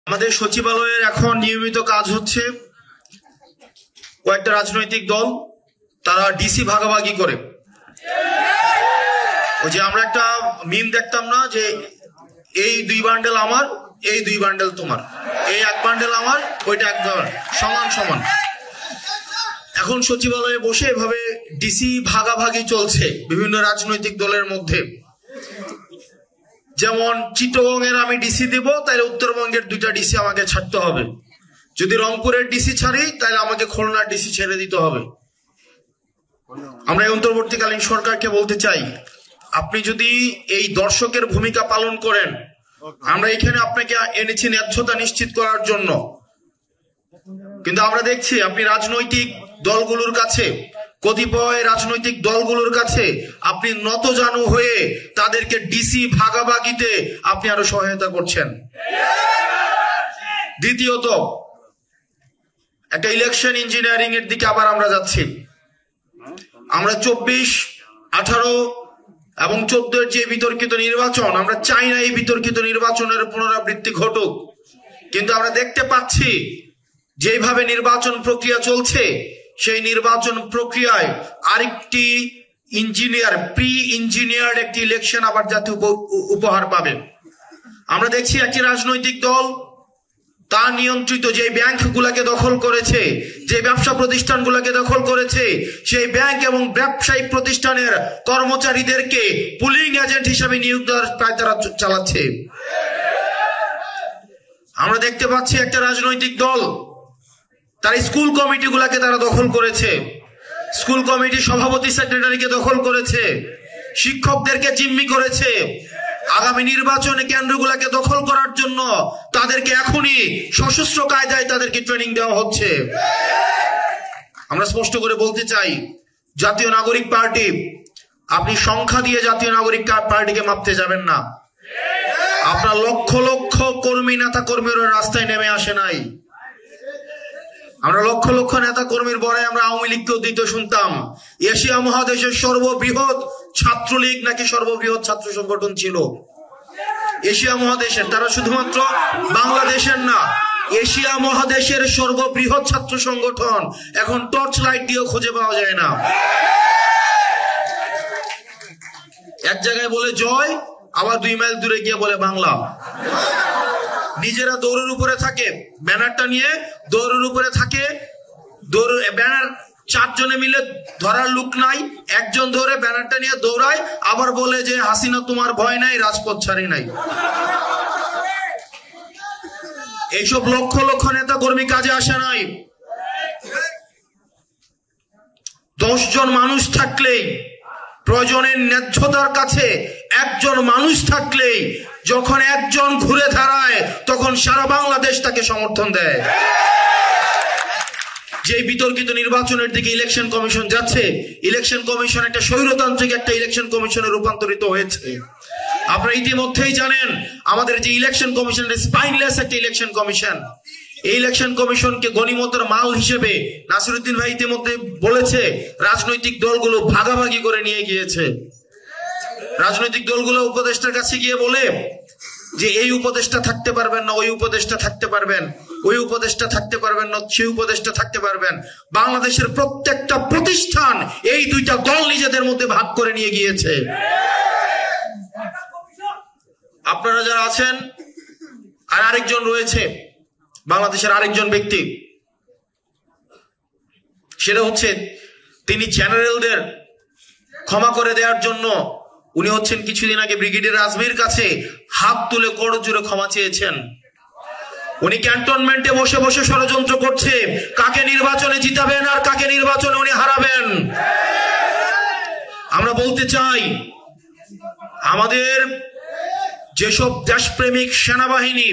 আমাদের সচিবালয়ের এখন নিয়মিত কাজ হচ্ছে কয়েকটা রাজনৈতিক দল তারা ডিসি ভাগাভাগি করে। ওই যে আমরা একটা মিম দেখতাম না যে এই 2 বান্ডেল আমার, এই 2 বান্ডেল তোমার, এই 1 বান্ডেল আমার, ওইটা 1 বান্ডেল, সমান সমান। এখন সচিবালয়ে বসে এভাবে ডিসি ভাগাভাগি চলছে বিভিন্ন রাজনৈতিক দলের মধ্যে। যেমন চিটগংয়ের আমি ডিসি দেব, তাহলে উত্তরবঙ্গের 2টা ডিসি আমাকে ছাড়তে হবে। যদি রংপুরের ডিসি ছাড়ি তাহলে আমাকে খুলনার ডিসি ছেড়ে দিতে হবে। আমরা এই অন্তর্বর্তীকালীন সরকারকে বলতে চাই, আপনি যদি এই দর্শকের ভূমিকা পালন করেন, আমরা এখানে আপনাকে এনেছি ন্যায্যতা নিশ্চিত করার জন্য, কিন্তু আমরা দেখছি আপনি রাজনৈতিক দলগুলোর কাছে, কতিপয় রাজনৈতিক দলগুলোর কাছে আপনি নতজানু হয়ে তাদেরকে ডিসি ভাগাভাগিতে আপনি আরো সহায়তা করছেন। দ্বিতীয়ত, একটা ইলেকশন ইঞ্জিনিয়ারিং এর দিকে আবার আমরা যাচ্ছি। আমরা 24, 18 এবং 14 যে বিতর্কিত নির্বাচন, আমরা চাই না এই বিতর্কিত নির্বাচনের পুনরাবৃত্তি ঘটুক, কিন্তু আমরা দেখতে পাচ্ছি যেভাবে নির্বাচন প্রক্রিয়া চলছে, সেই নির্বাচন প্রক্রিয়ায় আরেকটি প্রি ইঞ্জিনিয়ার্ড একটি ইলেকশন আবার জাতীয় উপহার পাবে। আমরা দেখছি একটি রাজনৈতিক দল তার নিয়ন্ত্রিত যে ব্যাংকগুলোকে দখল করেছে, যে ব্যবসা প্রতিষ্ঠানগুলোকে দখল করেছে, সেই ব্যাংক এবং ব্যবসায়িক প্রতিষ্ঠানের কর্মচারীদেরকে পুলিং এজেন্ট হিসেবে নিয়োগ দেওয়ার প্রায় তারা চালাচ্ছে। আমরা দেখতে পাচ্ছি একটা রাজনৈতিক দল তার স্কুল কমিটিগুলোকে তারা দখল করেছে, স্কুল কমিটি সভাপতি সেক্রেটারিকে দখল করেছে, শিক্ষকদেরকে জিম্মি করেছে। আগামী নির্বাচনে কেন্দ্রগুলোকে দখল করার জন্য তাদেরকে এখনই সশস্ত্র কায়দায় তাদেরকে ট্রেনিং দেওয়া হচ্ছে। আমরা স্পষ্ট করে বলতে চাই, জাতীয় নাগরিক পার্টি, আপনি সংখ্যা দিয়ে জাতীয় নাগরিক পার্টিকে মাপতে যাবেন না। আপনার লক্ষ লক্ষ কর্মী, নেতা কর্মীরা রাস্তায় নেমে আসে নাই। আমরা লক্ষ লক্ষ নেতা কর্মীর পরে আমরা আওয়ামী লীগকেও দিতে শুনতাম এশিয়া মহাদেশের সর্ববৃহৎ ছাত্রলীগ নাকি সর্ববৃহৎ ছাত্র সংগঠন ছিল এশিয়া মহাদেশের। তারা শুধুমাত্র বাংলাদেশের না, এশিয়া মহাদেশের সর্ববৃহৎ ছাত্র সংগঠন এখন টর্চ লাইট দিয়েও খুঁজে পাওয়া যায় না। এক জায়গায় বলে জয়, আবার 2 মাইল দূরে গিয়ে বলে বাংলা। নিজেরা দৌড়ের উপরে থাকে, ব্যানারটা নিয়ে দৌড়ের উপরে থাকে, ব্যানার 4 জনে মিলে ধরার লোক নাই, একজন ধরে ব্যানারটা নিয়ে দৌড়ায়, আবার বলে যে হাসিনা তোমার ভয় নাই, রাজপথ ছাড়ি নাই। এইসব লক্ষ লক্ষ নেতা কর্মী কাজে আসে নাই। 10 জন মানুষ থাকলেই, প্রয়োজনের ন্যায্যতার কাছে একজন মানুষ থাকলেই, যখন একজন ঘুরে দাঁড়ায় তখন সারা বাংলাদেশ তাকে সমর্থন দেয়। যে বিতর্কিত নির্বাচনের দিকে ইলেকশন কমিশন যাচ্ছে, ইলেকশন কমিশন একটা স্বৈরতান্ত্রিক একটা ইলেকশন কমিশনে রূপান্তরিত হয়েছে। আপনারা ইতিমধ্যেই জানেন আমাদের যে ইলেকশন কমিশন স্পাইনলেস একটা ইলেকশন কমিশন। এই ইলেকশন কমিশনকে গনিমতের মাল হিসেবে নাসিরউদ্দিন ভাই ইতিমধ্যে বলেছে রাজনৈতিক দলগুলো ভাগাভাগি করে নিয়ে গিয়েছে। রাজনৈতিক দলগুলো উপদেষ্টার কাছে গিয়ে বলে যে এই উপদেষ্টা থাকতে পারবেন না, ওই উপদেষ্টা থাকতে পারবেন, ওই উপদেষ্টা থাকতে পারবেন না, সেই উপদেষ্টা থাকতে পারবেন। বাংলাদেশের প্রত্যেকটা প্রতিষ্ঠান এই 2টা দল নিজেদের মধ্যে ভাগ করে নিয়ে গিয়েছে। আপনারা যারা আছেন, আর আরেকজন রয়েছে বাংলাদেশের আরেকজন ব্যক্তি, সেটা হচ্ছে তিনি জেনারেলদের ক্ষমা করে দেওয়ার জন্য উনি হচ্ছেন কিছুদিন আগে ব্রিগেডিয়ার আজমির কাছে হাত তুলে করজোড়ে ক্ষমা চেয়েছেন। উনি ক্যান্টনমেন্টে বসে বসে ষড়যন্ত্র করছে কাকে নির্বাচনে জিতাবেন আর কাকে নির্বাচনে উনি হারাবেন। আমরা বলতে চাই, আমাদের যেসব দেশপ্রেমিক সেনাবাহিনী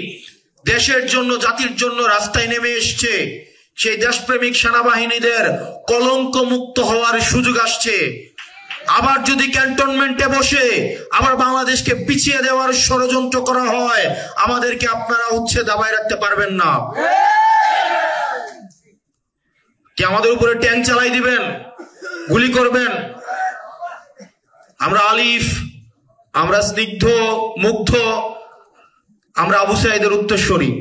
দেশের জন্য, জাতির জন্য রাস্তায় নেমে এসছে, সেই দেশপ্রেমিক সেনাবাহিনীদের কলঙ্ক মুক্ত হওয়ার সুযোগ আসছে। আবার যদি ক্যান্টনমেন্টে বসে আবার বাংলাদেশকে পিছিয়ে দেওয়ার ষড়যন্ত্র করা হয়, আমাদেরকে আপনারা দাবায় রাখতে পারবেন না। কি আমাদের উপরে ট্যাঙ্ক চালাই দিবেন, গুলি করবেন? আমরা আলিফ, আমরা স্নিগ্ধ, মুগ্ধ, আমরা আবু সাঈদের উত্তরসূরি।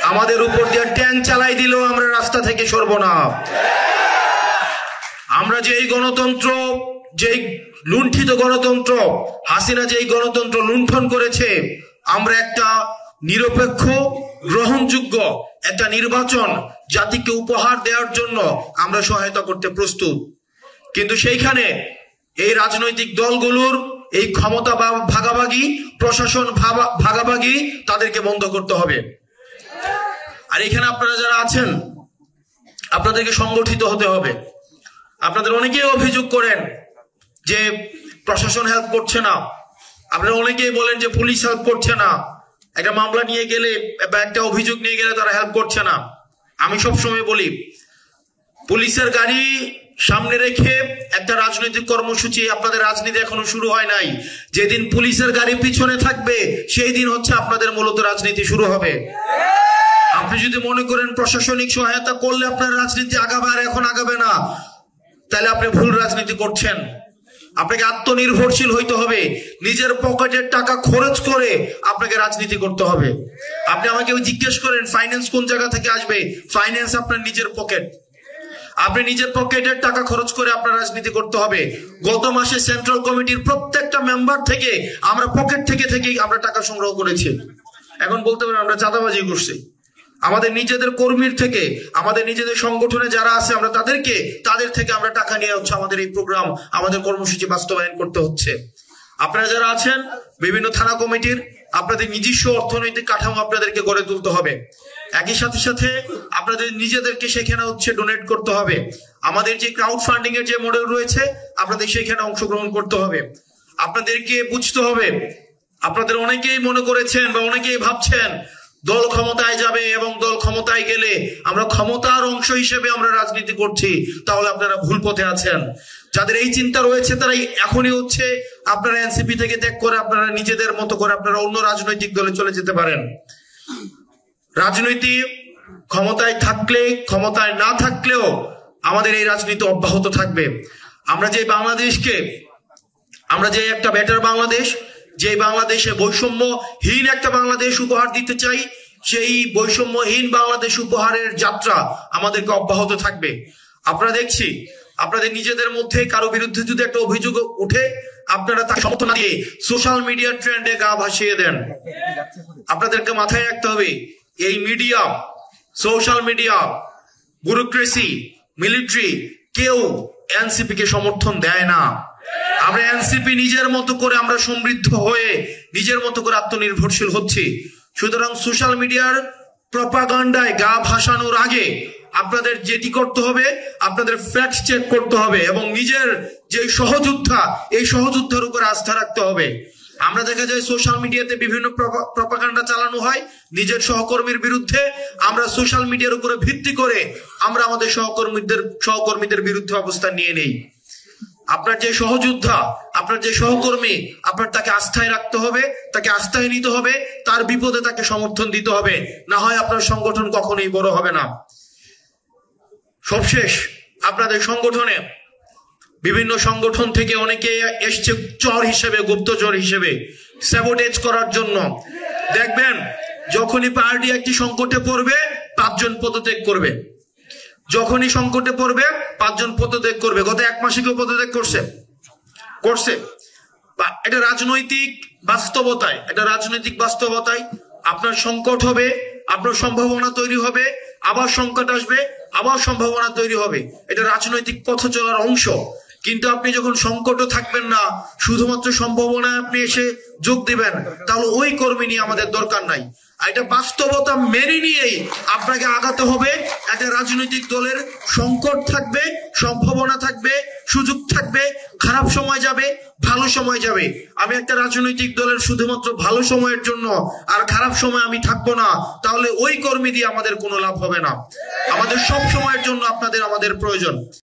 আমাদের উপর দিয়ে ট্যাঙ্ক চালাই দিলেও আমরা রাস্তা থেকে সরব না। আমরা যেই গণতন্ত্র, যেই লুণ্ঠিত গণতন্ত্র, হাসিনা যেই গণতন্ত্র লুণ্ঠন করেছে, আমরা একটা নিরপেক্ষ গ্রহণযোগ্য একটা নির্বাচন জাতিকে উপহার দেওয়ার জন্য আমরা সহায়তা করতে প্রস্তুত। কিন্তু সেইখানে এই রাজনৈতিক দলগুলোর এই ক্ষমতা ভাগাভাগি, প্রশাসন ভাগাভাগি, তাদেরকে বন্ধ করতে হবে। আর এখানে আপনারা যারা আছেন, আপনাদেরকে সংগঠিত হতে হবে। আপনাদের অনেকেই অভিযোগ করেন যে প্রশাসন হেল্প করছে না, আপনারা অনেকেই বলেন যে পুলিশ হেল্প করছে না, একটা মামলা নিয়ে গেলে বা একটা অভিযোগ নিয়ে গেলে তারা হেল্প করছে না। আমি সবসময় বলি, পুলিশের গাড়ি সামনে রেখে একটা রাজনৈতিক কর্মসূচি, আপনাদের রাজনীতি এখনো শুরু হয় নাই। যেদিন পুলিশের গাড়ি পিছনে থাকবে সেই দিন হচ্ছে আপনাদের মূলত রাজনীতি শুরু হবে। আপনি যদি মনে করেন প্রশাসনিক সহায়তা করলে আপনার রাজনীতি আগাবে আর এখন আগাবে না, তাহলে আপনি ভুল রাজনীতি করছেন। আপনাকে আত্মনির্ভরশীল হইতে হবে, নিজের পকেটের টাকা খরচ করে আপনাকে রাজনীতি করতে হবে। আপনি আমাকে জিজ্ঞেস করেন ফাইন্যান্স কোন জায়গা থেকে আসবে, ফাইন্যান্স আপনার নিজের পকেট। আপনি নিজের পকেটের টাকা খরচ করে আপনার রাজনীতি করতে হবে। গত মাসে সেন্ট্রাল কমিটির প্রত্যেকটা মেম্বার থেকে আমরা পকেট থেকে আমরা টাকা সংগ্রহ করেছি। এখন বলতে পারেন আমরা চাঁদাবাজি করছি। আমাদের নিজেদের কর্মীর থেকে, আমাদের নিজেদের সংগঠনে যারা আছে, আমরা তাদের থেকে আমরা টাকা নিয়ে হচ্ছে আমাদের এই প্রোগ্রাম, আমাদের কর্মসূচি বাস্তবায়ন করতে হচ্ছে। আপনারা যারা আছেন বিভিন্ন থানা কমিটির, আপনাদের নিজস্ব অর্থনৈতিক কাঠামো আপনাদেরকে গড়ে তুলতে হবে। একই সাথে আপনাদের নিজেদেরকে সেখানে হচ্ছে ডোনেট করতে হবে। আমাদের যে ক্রাউড ফান্ডিং এর যে মডেল রয়েছে, আপনাদের সেখানে অংশগ্রহণ করতে হবে। আপনাদেরকে বুঝতে হবে, আপনাদের অনেকেই মনে করেছেন বা অনেকেই ভাবছেন দল ক্ষমতায় যাবে এবং দল ক্ষমতায় গেলে আমরা ক্ষমতার অংশ হিসেবে আমরা রাজনীতি করছি, তাহলে আপনারা ভুল পথে আছেন। যাদের এই চিন্তা রয়েছে তারা এখনই হচ্ছে আপনারা এনসিপি থেকে ত্যাগ করে আপনারা নিজেদের মতো করে আপনারা অন্য রাজনৈতিক দলে চলে যেতে পারেন। রাজনীতি ক্ষমতায় থাকলে, ক্ষমতায় না থাকলেও আমাদের এই রাজনীতি অব্যাহত থাকবে। আমরা যে একটা বেটার বাংলাদেশ, যে বাংলাদেশে বৈষম্যহীন একটা বাংলাদেশ উপহার দিতে চাই, সেই বৈষম্যহীন বাংলাদেশ উপহারের যাত্রা আমাদেরকে অব্যাহত থাকবে। আপনারা দেখছি আপনাদের নিজেদের মধ্যে কারো বিরুদ্ধে যদি একটা অভিযোগ উঠে, আপনারা তার সমর্থন দিয়ে সোশ্যাল মিডিয়া ট্রেন্ডে গা ভাসিয়ে দেন। আপনাদেরকে মাথায় রাখতে হবে, এই media, social media, bureaucracy, military কেউ এনসিপি কে সমর্থন দেয় না। আমরা এনসিপি নিজের মতো করে আমরা সমৃদ্ধ হয়ে নিজের মতো করে আত্মনির্ভরশীল হচ্ছি। সুতরাং সোশ্যাল মিডিয়ার প্রপাগান্ডায় গা ভাসানোর আগে আপনাদের যেটি করতে হবে, আপনাদের ফ্যাক্ট চেক করতে হবে এবং নিজের যে সহযোদ্ধা, এই সহযোদ্ধার উপর আস্থা রাখতে হবে। আমরা দেখা যায় সোশ্যাল মিডিয়াতে বিভিন্ন প্রপাগান্ডা চালানো হয় নিজের সহকর্মীর বিরুদ্ধে। আমরা সোশ্যাল মিডিয়ার উপরে ভিত্তি করে আমরা আমাদের সহকর্মীদের বিরুদ্ধে অবস্থান নিয়ে নেই। আপনার যে সহযোদ্ধা, আপনার যে সহকর্মী, আপনার তাকে আস্থায় রাখতে হবে, তাকে আস্থায় নিতে হবে, তার বিপদে তাকে সমর্থন দিতে হবে, না হয় আপনার সংগঠন কখনোই বড় হবে না। সবশেষ, আপনাদের সংগঠনে বিভিন্ন সংগঠন থেকে অনেকে এসছে চর হিসেবে, গুপ্তচর হিসেবে স্যাবোটেজ করার জন্য। দেখবেন যখনই পার্টি একটি সংকটে পড়বে 5 জন পদত্যাগ করবে। যখনই সংকটে পড়বে 5 জন পদত্যাগ করবে। গত 1 মাসে কেউ পদত্যাগ করছে। এটা রাজনৈতিক বাস্তবতায় আপনার সংকট হবে, আপনার সম্ভাবনা তৈরি হবে, আবার সংকট আসবে, আবার সম্ভাবনা তৈরি হবে। এটা রাজনৈতিক পথ চলার অংশ। কিন্তু আপনি যখন সংকটও থাকবেন না, শুধুমাত্র সম্ভাবনায় আপনি এসে যোগ দিবেন, তাহলে ওই কর্মী নিয়ে আমাদের দরকার নাই। এটা বাস্তবতা মেনে নিয়েই আপনাকে আগাতে হবে। একটা রাজনৈতিক দলের সংকট থাকবে, সম্ভাবনা থাকবে, সুযোগ থাকবে, খারাপ সময় যাবে, ভালো সময় যাবে। আমি একটা রাজনৈতিক দলের শুধুমাত্র ভালো সময়ের জন্য আর খারাপ সময় আমি থাকবো না, তাহলে ওই কর্মী দিয়ে আমাদের কোনো লাভ হবে না। আমাদের সব সময়ের জন্য আমাদের প্রয়োজন।